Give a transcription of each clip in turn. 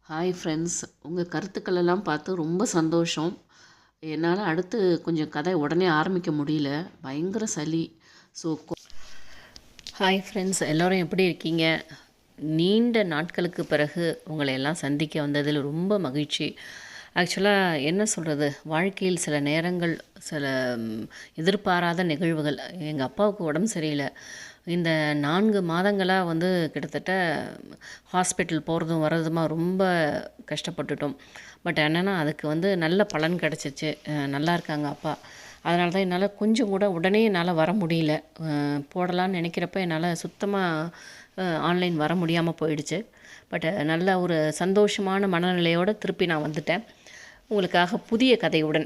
Hi friends, உங்கள் கருத்துக்கள் எல்லாம் பார்த்து ரொம்ப சந்தோஷம். என்னால் அடுத்து கொஞ்சம் கதை உடனே ஆரம்பிக்க முடியல. பயங்கர சளி. ஸோ ஹாய் ஃப்ரெண்ட்ஸ், எல்லோரும் எப்படி இருக்கீங்க? நீண்ட நாட்களுக்கு பிறகு உங்களை எல்லாம் சந்திக்க வந்ததில் ரொம்ப மகிழ்ச்சி. ஆக்சுவலாக என்ன சொல்கிறது, வாழ்க்கையில் சில நேரங்கள் சில எதிர்பாராத நிகழ்வுகள். எங்கள் அப்பாவுக்கு உடம்பு சரியில்லை. இந்த 4 மாதங்களாக கிட்டத்தட்ட ஹாஸ்பிட்டல் போகிறதும் வர்றதுமா ரொம்ப கஷ்டப்பட்டுட்டோம். பட் என்னென்னா அதுக்கு நல்ல பலன் கிடச்சிச்சு. நல்லா இருக்காங்க அப்பா. அதனால தான் என்னால் கொஞ்சம் கூட உடனே என்னால் வர முடியல. போடலான்னு நினைக்கிறப்ப என்னால் சுத்தமாக ஆன்லைன் வர முடியாமல் போயிடுச்சு. பட் நல்ல ஒரு சந்தோஷமான மனநிலையோடு திருப்பி நான் வந்துட்டேன். உங்களுக்காக புதிய கதையுடன்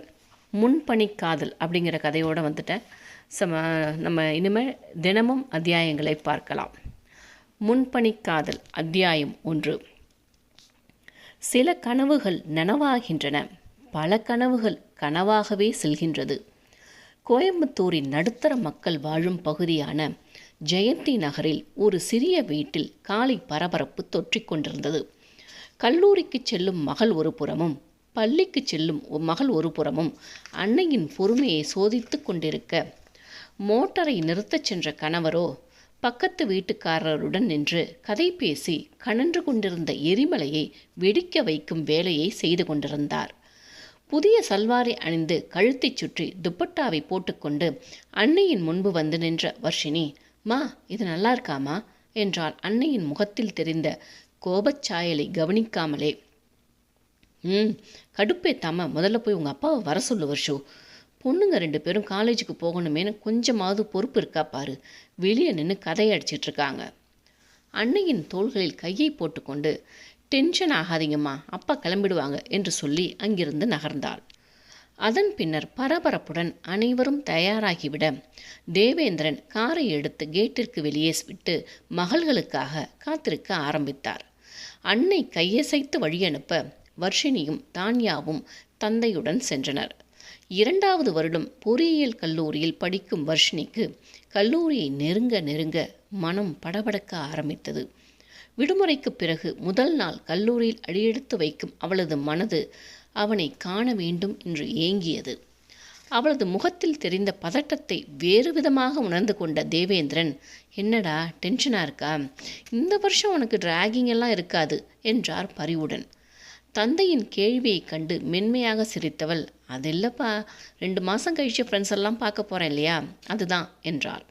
முன்பணிக்காதல் அப்படிங்கிற கதையோடு வந்துட்டேன். நம்ம இனிமேல் தினமும் அத்தியாயங்களை பார்க்கலாம். முன்பணிக்காதல் அத்தியாயம் 1. சில கனவுகள் நனவாகின்றன, பல கனவுகள் கனவாகவே செல்கின்றது. கோயம்புத்தூரின் நடுத்தர மக்கள் வாழும் பகுதியான ஜெயந்தி நகரில் ஒரு சிறிய வீட்டில் காலை பரபரப்பு தொற்றிக் கொண்டிருந்தது. கல்லூரிக்கு செல்லும் மகள் ஒரு புறமும், பள்ளிக்கு செல்லும் மகள் ஒரு புறமும் அன்னையின் பொறுமையை சோதித்து கொண்டிருக்க, மோட்டாரை நிறுத்தச் சென்ற கணவரோ பக்கத்து வீட்டுக்காரருடன் நின்று கதை பேசி கனன்று கொண்டிருந்த எரிமலையை வெடிக்க வைக்கும் வேலையை செய்து கொண்டிருந்தார். புதிய சல்வாரை அணிந்து கழுத்தை சுற்றி துப்பட்டாவை போட்டுக்கொண்டு அன்னையின் முன்பு வந்து நின்ற வர்ஷினி, மா இது நல்லா இருக்காமா என்றாள் அன்னையின் முகத்தில் தெரிந்த கோபச்சாயலை கவனிக்காமலே. கடுப்பேத்தாம முதல்ல போய் உங்கள் அப்பாவை வர சொல்லு வர்ஷு. பொண்ணுங்க 2 பேரும் காலேஜுக்கு போகணுமேனு கொஞ்சமாவது பொறுப்பு இருக்கா பாரு. வெளியே நின்று கதை அடிச்சிட்ருக்காங்க. அன்னையின் தோள்களில் கையை போட்டுக்கொண்டு, டென்ஷன் ஆகாதீங்கம்மா, அப்பா கிளம்பிடுவாங்க என்று சொல்லி அங்கிருந்து நகர்ந்தாள். அதன் பின்னர் பரபரப்புடன் அனைவரும் தயாராகிவிட தேவேந்திரன் காரை எடுத்து கேட்டிற்கு வெளியே விட்டு மகள்களுக்காக காத்திருக்க ஆரம்பித்தார். அன்னை கையசைத்து வழியனுப்ப வர்ஷினியும் தான்யாவும் தந்தையுடன் சென்றனர். 2வது வருடம் பொறியியல் கல்லூரியில் படிக்கும் வர்ஷினிக்கு கல்லூரியை நெருங்க நெருங்க மனம் படபடக்க ஆரம்பித்தது. விடுமுறைக்கு பிறகு முதல் நாள் கல்லூரியில் அடியெடுத்து வைக்கும் அவளது மனது அவனை காண வேண்டும் என்று ஏங்கியது. அவளது முகத்தில் தெரிந்த பதட்டத்தை வேறு விதமாக உணர்ந்து கொண்ட தேவேந்திரன், என்னடா டென்ஷனாக இருக்கா? இந்த வருஷம் உனக்கு டிராகிங் எல்லாம் இருக்காது என்றார் பரிவுடன். தந்தையின் கேள்வியை கண்டு மென்மையாக சிரித்தவள், அது இல்லைப்பா, 2 மாதம் கழிச்சு ஃப்ரெண்ட்ஸ் எல்லாம் பார்க்க போகிறேன் இல்லையா, அதுதான் என்றாள்.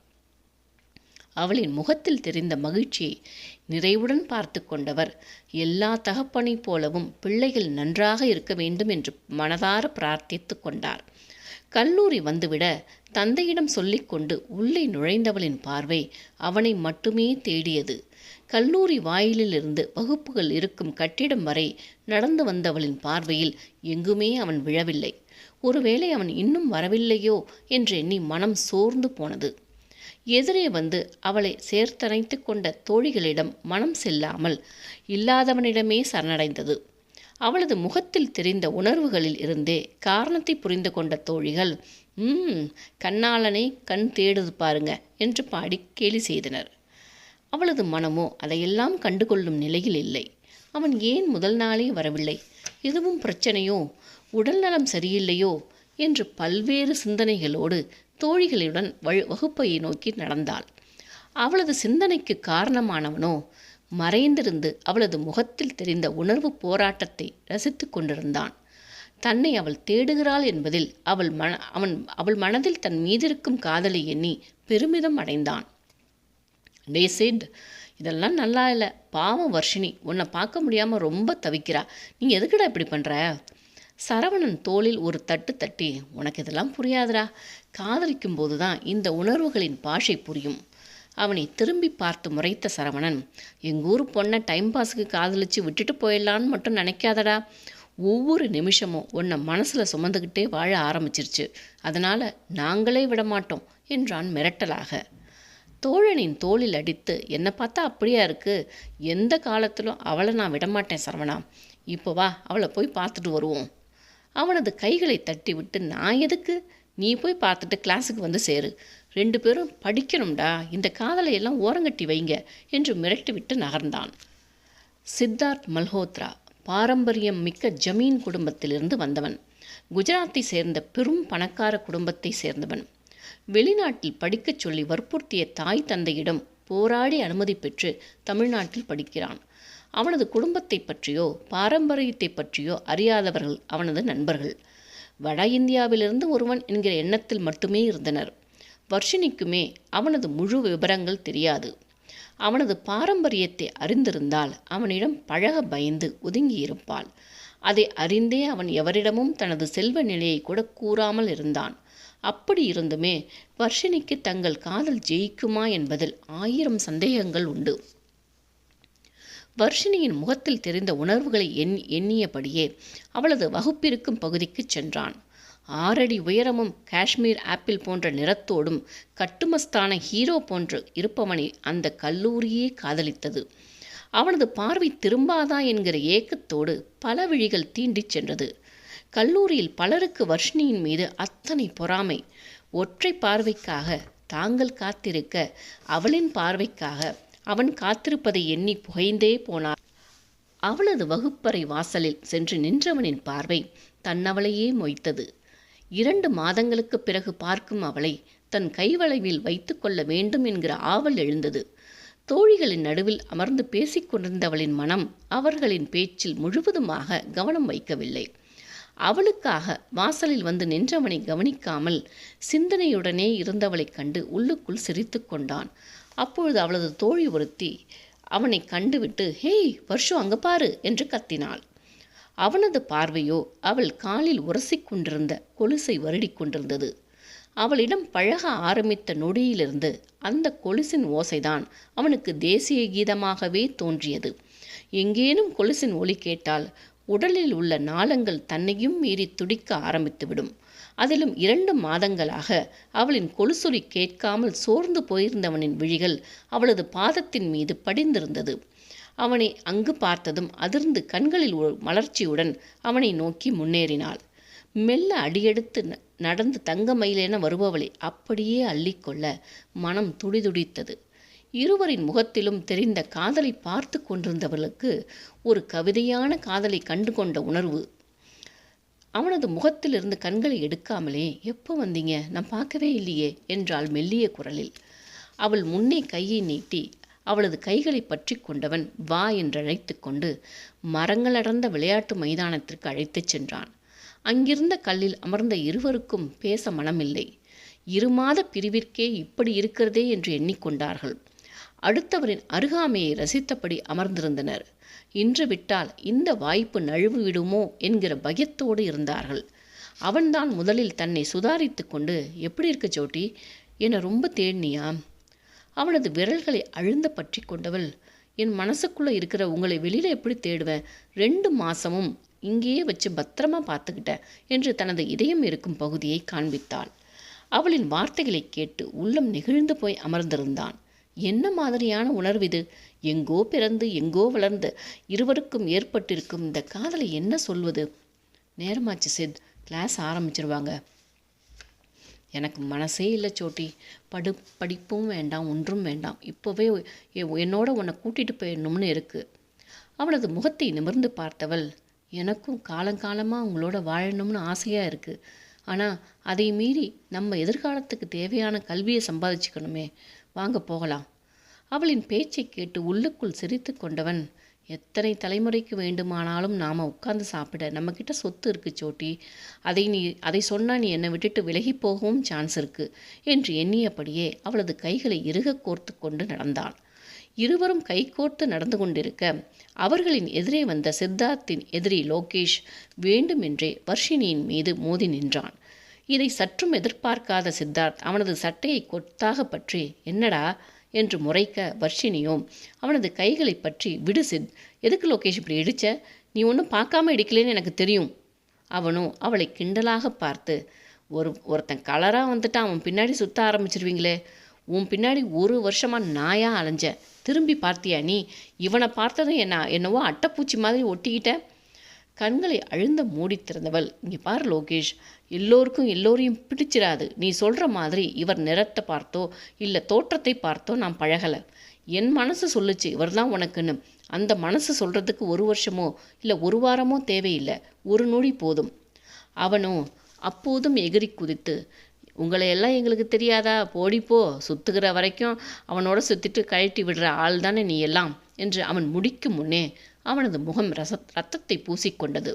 அவளின் முகத்தில் தெரிந்த மகிழ்ச்சியை நிறைவுடன் பார்த்து கொண்டவர், எல்லா தகப்பனை போலவும் பிள்ளைகள் நன்றாக இருக்க வேண்டும் என்று மனதார பிரார்த்தித்து கொண்டார். கல்லூரி வந்துவிட தந்தையிடம் சொல்லிக்கொண்டு உள்ளே நுழைந்தவளின் பார்வை அவனை மட்டுமே தேடியது. கல்லூரி வாயிலிலிருந்து வகுப்புகள் இருக்கும் கட்டிடம் வரை நடந்து வந்தவளின் பார்வையில் எங்குமே அவன் விழவில்லை. ஒருவேளை அவன் இன்னும் வரவில்லையோ என்று எண்ணி மனம் சோர்ந்து போனது. எதிரே வந்து அவளை சேர்த்தணைத்து கொண்ட தோழிகளிடம் மனம் செல்லாமல் இல்லாதவனிடமே சரணடைந்தது. அவளது முகத்தில் தெரிந்த உணர்வுகளில் இருந்தே காரணத்தை புரிந்து கொண்ட தோழிகள், கண்ணாளனை கண் தேடுது பாருங்க என்று பாடி கேலி செய்தனர். அவளது மனமோ அதையெல்லாம் கண்டுகொள்ளும் நிலையில் இல்லை. அவன் ஏன் முதல் நாளே வரவில்லை? எதுவும் பிரச்சனையோ, உடல்நலம் சரியில்லையோ என்று பல்வேறு சிந்தனைகளோடு தோழிகளுடன் வகுப்பையை நோக்கி நடந்தாள். அவளது சிந்தனைக்கு காரணமானவனோ மறைந்திருந்து அவளது முகத்தில் தெரிந்த உணர்வு போராட்டத்தை ரசித்து கொண்டிருந்தான். தன்னை அவள் தேடுகிறாள் என்பதில் அவள் மனதில் தன் மீதிருக்கும் காதலை எண்ணி பெருமிதம் அடைந்தான். டே சிட், இதெல்லாம் நல்லா இல்லை. பாவம் வர்ஷினி உன்னை பார்க்க முடியாமல் ரொம்ப தவிக்கிறா. நீ எதுக்குடா இப்படி பண்ணுற? சரவணன் தோளில் ஒரு தட்டு தட்டி, உனக்கு இதெல்லாம் புரியாதுடா. காதலிக்கும் போது தான் இந்த உணர்வுகளின் பாஷை புரியும். அவனை திரும்பி பார்த்து முறைத்த சரவணன், எங்கூர் பொண்ணை டைம் பாஸுக்கு காதலிச்சு விட்டுட்டு போயிடலான்னு மட்டும் நினைக்காதடா. ஒவ்வொரு நிமிஷமும் உன்னை மனசில் சுமந்துக்கிட்டே வாழ ஆரம்பிச்சிருச்சு. அதனால் நாங்களே விடமாட்டோம் என்றான் மிரட்டலாக. தோழனின் தோளில் அடித்து, என்னை பார்த்தா அப்படியா இருக்குது? எந்த காலத்திலும் அவளை நான் விடமாட்டேன் சரவணா. இப்போ வா, அவளை போய் பார்த்துட்டு வருவோம். அவனது கைகளை தட்டி விட்டு, நான் எதுக்கு? நீ போய் பார்த்துட்டு கிளாஸுக்கு வந்து சேரு. 2 பேரும் படிக்கணும்டா. இந்த காதலையெல்லாம் ஓரங்கட்டி வைங்க என்று மிரட்டிவிட்டு நகர்ந்தான். சித்தார்த் மல்ஹோத்ரா பாரம்பரியம் மிக்க ஜமீன் குடும்பத்திலிருந்து வந்தவன். குஜராத்தை சேர்ந்த பெரும் பணக்கார குடும்பத்தை சேர்ந்தவன். வெளிநாட்டில் படிக்கச் சொல்லி வற்புறுத்திய தாய் தந்தையிடம் போராடி அனுமதி பெற்று தமிழ்நாட்டில் படிக்கிறான். அவனது குடும்பத்தை பற்றியோ பாரம்பரியத்தை பற்றியோ அறியாதவர்கள் அவனது நண்பர்கள். வட இந்தியாவிலிருந்து ஒருவன் என்கிற எண்ணத்தில் மட்டுமே இருந்தனர். வர்ஷினிக்குமே அவனது முழு விவரங்கள் தெரியாது. அவனது பாரம்பரியத்தை அறிந்திருந்தால் அவனிடம் பழக பயந்து ஒதுங்கியிருப்பாள். அதை அறிந்தே அவன் எவரிடமும் தனது செல்வ நிலையை கூட கூறாமல் இருந்தான். அப்படி இருந்துமே வர்ஷினிக்கு தங்கள் காதல் ஜெயிக்குமா என்பதில் 1000 சந்தேகங்கள் உண்டு. வர்ஷினியின் முகத்தில் தெரிந்த உணர்வுகளை எண்ணியபடியே அவளது வகுப்பிருக்கும் பகுதிக்கு சென்றான். 6 அடி உயரமும் காஷ்மீர் ஆப்பிள் போன்ற நிறத்தோடும் கட்டுமஸ்தான ஹீரோ போன்று இருப்பவனை அந்த கல்லூரியே காதலித்தது. அவனது பார்வை திரும்பாதா என்கிற ஏக்கத்தோடு பல விழிகள் தீண்டிச் சென்றது. கல்லூரியில் பலருக்கு வர்ஷினியின் மீது அத்தனை பொறாமை. ஒற்றை பார்வைக்காக தாங்கள் காத்திருக்க அவளின் பார்வைக்காக அவன் காத்திருப்பதை எண்ணி புகைந்தே போனார். அவளது வகுப்பறை வாசலில் சென்று நின்றவனின் பார்வை தன்னவளையே மொய்த்தது. 2 மாதங்களுக்கு பிறகு பார்க்கும் அவளை தன் கைவளைவில் வைத்து கொள்ள வேண்டும் என்கிற ஆவல் எழுந்தது. தோழிகளின் நடுவில் அமர்ந்து பேசிக்கொண்டிருந்தவளின் மனம் அவர்களின் பேச்சில் முழுவதுமாக கவனம் வைக்கவில்லை. அவளுக்காக வாசலில் வந்து நின்றவனை கவனிக்காமல் சிந்தனையுடனே இருந்தவளைக் கண்டு உள்ளுக்குள் சிரித்து கொண்டான். அப்பொழுது அவளது தோழி ஒருத்தி அவனை கண்டுவிட்டு, "ஹேய் வர்ஷு, அங்க பாரு" என்று கத்தினாள். அவனது பார்வையோ அவள் காலில் உரசிக் கொண்டிருந்த கொலுசை வருடி கொண்டிருந்தது. அவளிடம் பழக ஆரம்பித்த நொடியிலிருந்து அந்த கொலுசின் ஓசைதான் அவனுக்கு தேசிய கீதமாகவே தோன்றியது. எங்கேனும் கொலுசின் ஒலி கேட்டால் உடலில் உள்ள நாளங்கள் தன்னையும் மீறி துடிக்க ஆரம்பித்துவிடும். அதிலும் 2 மாதங்களாக அவளின் கொலுசொலி கேட்காமல் சோர்ந்து போயிருந்தவனின் விழிகள் அவளது பாதத்தின் மீது படிந்திருந்தது. அவனை அங்கு பார்த்ததும் அதிர்ந்து கண்களில் ஒரு மலர்ச்சியுடன் அவனை நோக்கி முன்னேறினாள். மெல்ல அடியெடுத்து நடந்து தங்க மயிலென வருபவளை அப்படியே அள்ளிக்கொள்ள மனம் துடிதுடித்தது. இருவரின் முகத்திலும் தெரிந்த காதலை பார்த்து கொண்டிருந்தவர்களுக்கு ஒரு கவிதையான காதலை கண்டு கொண்ட உணர்வு. அவனது முகத்திலிருந்து கண்களை எடுக்காமலே, "எப்போ வந்தீங்க? நான் பார்க்கவே இல்லையே" என்றாள் மெல்லிய குரலில். அவள் முன்னே கையை நீட்டி அவளது கைகளை பற்றி கொண்டவன் வா என்றழைத்து கொண்டு மரங்கள் அடர்ந்த விளையாட்டு மைதானத்திற்கு அழைத்துச் சென்றான். அங்கிருந்த கல்லில் அமர்ந்த இருவருக்கும் பேச மனமில்லை. 2 மாத பிரிவிற்கே இப்படி இருக்கிறதே என்று எண்ணிக்கொண்டார்கள். அடுத்தவரின் அருகாமையை ரசித்தபடி அமர்ந்திருந்தனர். இன்று விட்டால் இந்த வாய்ப்பு நழுவு விடுமோ என்கிற பயத்தோடு இருந்தார்கள். அவன்தான் முதலில் தன்னை சுதாரித்து கொண்டு, "எப்படி இருக்க ஜோட்டி? என்னை ரொம்ப தேடினியா?" அவனது விரல்களை அழுந்த பற்றி கொண்டவள், "என் மனசுக்குள்ளே இருக்கிற உங்களை வெளியில் எப்படி தேடுவேன்? 2 மாசமும் இங்கேயே வச்சு பத்திரமா பார்த்துக்கிட்டேன்" என்று தனது இதயம் இருக்கும் பகுதியை காண்பித்தாள். அவளின் வார்த்தைகளை கேட்டு உள்ளம் நெகிழ்ந்து போய் அமர்ந்திருந்தான். என்ன மாதிரியான உணர்வு இது? எங்கோ பிறந்து எங்கோ வளர்ந்து இருவருக்கும் ஏற்பட்டிருக்கும் இந்த காதலை என்ன சொல்வது? நேரமாச்சு சித், கிளாஸ் ஆரம்பிச்சிருவாங்க. எனக்கு மனசே இல்லை சோட்டி. படிப்பும் வேண்டாம், ஒன்றும் வேண்டாம். இப்போவே என்னோட உன்னை கூட்டிகிட்டு போயிடணும்னு இருக்கு. அவளது முகத்தை நிமிர்ந்து பார்த்தவள், "எனக்கும் காலங்காலமாக உங்களோட வாழணும்னு ஆசையாக இருக்குது. ஆனால் அதை மீறி நம்ம எதிர்காலத்துக்கு தேவையான கல்வியை சம்பாதிச்சுக்கணுமே. வாங்க போகலாம்." அவளின் பேச்சை கேட்டு உள்ளுக்குள் சிரித்து கொண்டவன், "எத்தனை தலைமுறைக்கு வேண்டுமானாலும் நாம் உட்கார்ந்து சாப்பிட நம்மக்கிட்ட சொத்து இருக்கு சோட்டி. அதை சொன்னால் நீ என்னை விட்டுட்டு விலகி போகவும் சான்ஸ் இருக்குது" என்று எண்ணியபடியே அவளது கைகளை இறுக கோர்த்து கொண்டு நடந்தான். இருவரும் கைகோர்த்து நடந்து கொண்டிருக்க அவர்களின் எதிரே வந்த சித்தார்த்தின் எதிரி லோகேஷ் வேண்டுமென்றே வர்ஷினியின் மீது மோதி நின்றான். இதை சற்றும் எதிர்பார்க்காத சித்தார்த் அவனது சட்டையை கொத்தாக பற்றி, "என்னடா" என்று முறைக்க, வர்ஷினியோ அவனது கைகளை பற்றி, "விடு சித், எதுக்கு லோகேஷ் இப்படி இடிச்ச? நீ ஒன்றும் பார்க்காம இடிக்கலேன்னு எனக்கு தெரியும்." அவனோ அவளை கிண்டலாக பார்த்து, ஒருத்தன் கலராக வந்துட்டு அவன் பின்னாடி சுற்ற ஆரம்பிச்சிருவீங்களே. உன் பின்னாடி 1 வருஷமாக நாயா அலைஞ்சேன். திரும்பி பார்த்தியா நீ? இவனை பார்த்ததும் என்னவோ அட்டைப்பூச்சி மாதிரி ஒட்டிக்கிட்ட. கண்களை அழுந்த மூடி திறந்தவள், "இங்கே பாரு லோகேஷ், எல்லோருக்கும் எல்லோரையும் பிடிச்சிடாது. நீ சொல்கிற மாதிரி இவர் நிறத்தை பார்த்தோ இல்லை தோற்றத்தை பார்த்தோ நான் பழகலை. என் மனசு சொல்லுச்சு இவர் தான் உனக்குன்னு. அந்த மனசு சொல்கிறதுக்கு 1 வருஷமோ இல்லை 1 வாரமோ தேவையில்லை, ஒரு நொடி போதும். அவனும் அப்போதும் எகிறி குதித்து, உங்களையெல்லாம் எங்களுக்கு தெரியாதா, போடிப்போ, சுற்றுகிற வரைக்கும் அவனோட சுற்றிட்டு கழட்டி விடுற ஆள் தானே நீ எல்லாம் என்று அவன் முடிக்கும் முன்னே அவனது முகம் இரத்தத்தை பூசிக்கொண்டது.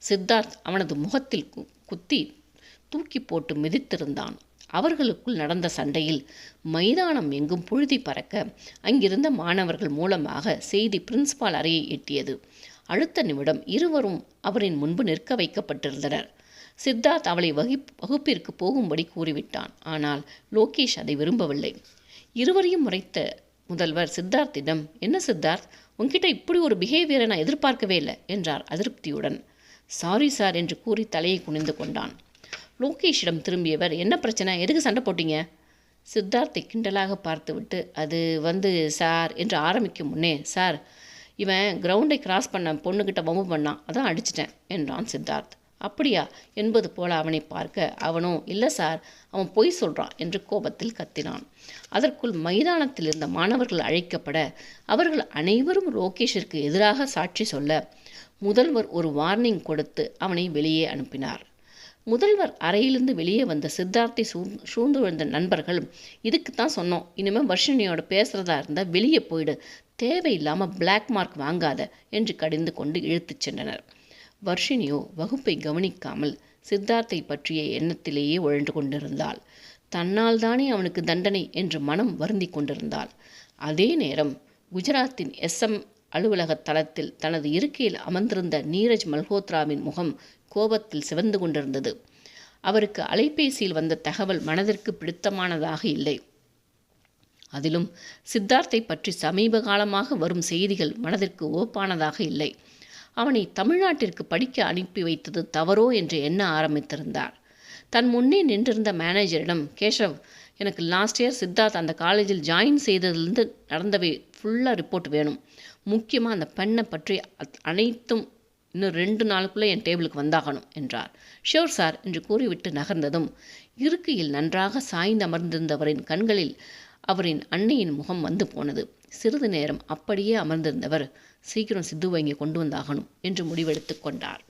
சித்தார்த் அவனது முகத்தில் குத்தி தூக்கி போட்டு மிதித்திருந்தான். அவர்களுக்குள் நடந்த சண்டையில் மைதானம் எங்கும் புழுதி பறக்க அங்கிருந்த மாணவர்கள் மூலமாக செய்தி பிரின்சிபால் அறையை எட்டியது. அடுத்த நிமிடம் இருவரும் அவரின் முன்பு நிற்க வைக்கப்பட்டிருந்தனர். சித்தார்த் அவளை வகுப்பிற்கு போகும்படி கூறிவிட்டான். ஆனால் லோகேஷ் அதை விரும்பவில்லை. இருவரையும் முறைத்த முதல்வர் சித்தார்த்திடம், என்ன சித்தார்த், உன்கிட்ட இப்படி ஒரு பிஹேவியரை நான் எதிர்பார்க்கவே இல்லை என்றார் அதிருப்தியுடன். சாரி சார் என்று கூறி தலையை குனிந்து கொண்டான். லோகேஷிடம் திரும்பியவர், என்ன பிரச்சனை, எதுக்கு சண்டை போட்டீங்க? சித்தார்த்தை கிண்டலாக பார்த்துவிட்டு, அது சார் என்று ஆரம்பிக்கும் முன்னே, சார், இவன் கிரவுண்டை கிராஸ் பண்ண பொண்ணுக்கிட்ட வம்பு பண்ணான், அதான் அடிச்சிட்டேன் என்றான் சித்தார்த். அப்படியா என்பது போல அவனை பார்க்க, அவனோ, இல்லை சார், அவன் பொய் சொல்கிறான் என்று கோபத்தில் கத்தினான். அதற்குள் மைதானத்தில் இருந்த மாணவர்கள் அழைக்கப்பட அவர்கள் அனைவரும் லோகேஷிற்கு எதிராக சாட்சி சொல்ல முதல்வர் ஒரு வார்னிங் கொடுத்து அவனை வெளியே அனுப்பினார். முதல்வர் அறையிலிருந்து வெளியே வந்த சித்தார்த்தை சூழ்ந்து வந்த நண்பர்கள், இதுக்குத்தான் சொன்னோம், இனிமேல் வர்ஷினியோட பேசுகிறதா இருந்தால் வெளியே போயிடு, தேவையில்லாமல் பிளாக் மார்க் வாங்காத என்று கடிந்து கொண்டு இழுத்துச் சென்றனர். வர்ஷினியோ வகுப்பை கவனிக்காமல் சித்தார்த்தை பற்றிய எண்ணத்திலேயே உழன்று கொண்டிருந்தாள். தன்னால் தானே அவனுக்கு தண்டனை என்று மனம் வருந்தி கொண்டிருந்தாள். அதே நேரம் குஜராத்தின் SM அலுவலக தளத்தில் தனது இருக்கையில் அமர்ந்திருந்த நீரஜ் மல்ஹோத்ராவின் முகம் கோபத்தில் சிவந்து கொண்டிருந்தது. அவருக்கு அலைபேசியில் வந்த தகவல் மனதிற்கு பிடித்தமானதாக இல்லை. அதிலும் சித்தார்த்தை பற்றி சமீப காலமாக வரும் செய்திகள் மனதிற்கு ஓப்பானதாக இல்லை. அவனை தமிழ்நாட்டிற்கு படிக்க அனுப்பி வைத்தது தவறோ என்று எண்ண ஆரம்பித்திருந்தார். தன் முன்னே நின்றிருந்த மேனேஜரிடம், கேஷவ், எனக்கு லாஸ்ட் இயர் சித்தார்த் அந்த காலேஜில் ஜாயின் செய்ததிலிருந்து நடந்தவை ஃபுல்லாக ரிப்போர்ட் வேணும். முக்கியமாக அந்த பெண்ணை பற்றி அனைத்தும் இன்னும் 2 நாளுக்குள்ளே என் டேபிளுக்கு வந்தாகணும் என்றார். ஷியோர் சார் என்று கூறிவிட்டு நகர்ந்ததும் இருக்கையில் நன்றாக சாய்ந்து அமர்ந்திருந்தவரின் கண்களில் அவரின் அன்னையின் முகம் வந்து போனது. சிறிது நேரம் அப்படியே அமர்ந்திருந்தவர், சீக்கிரம் சித்துவை இங்கே கொண்டு வந்தாகணும் என்று முடிவெடுத்து கொண்டார்.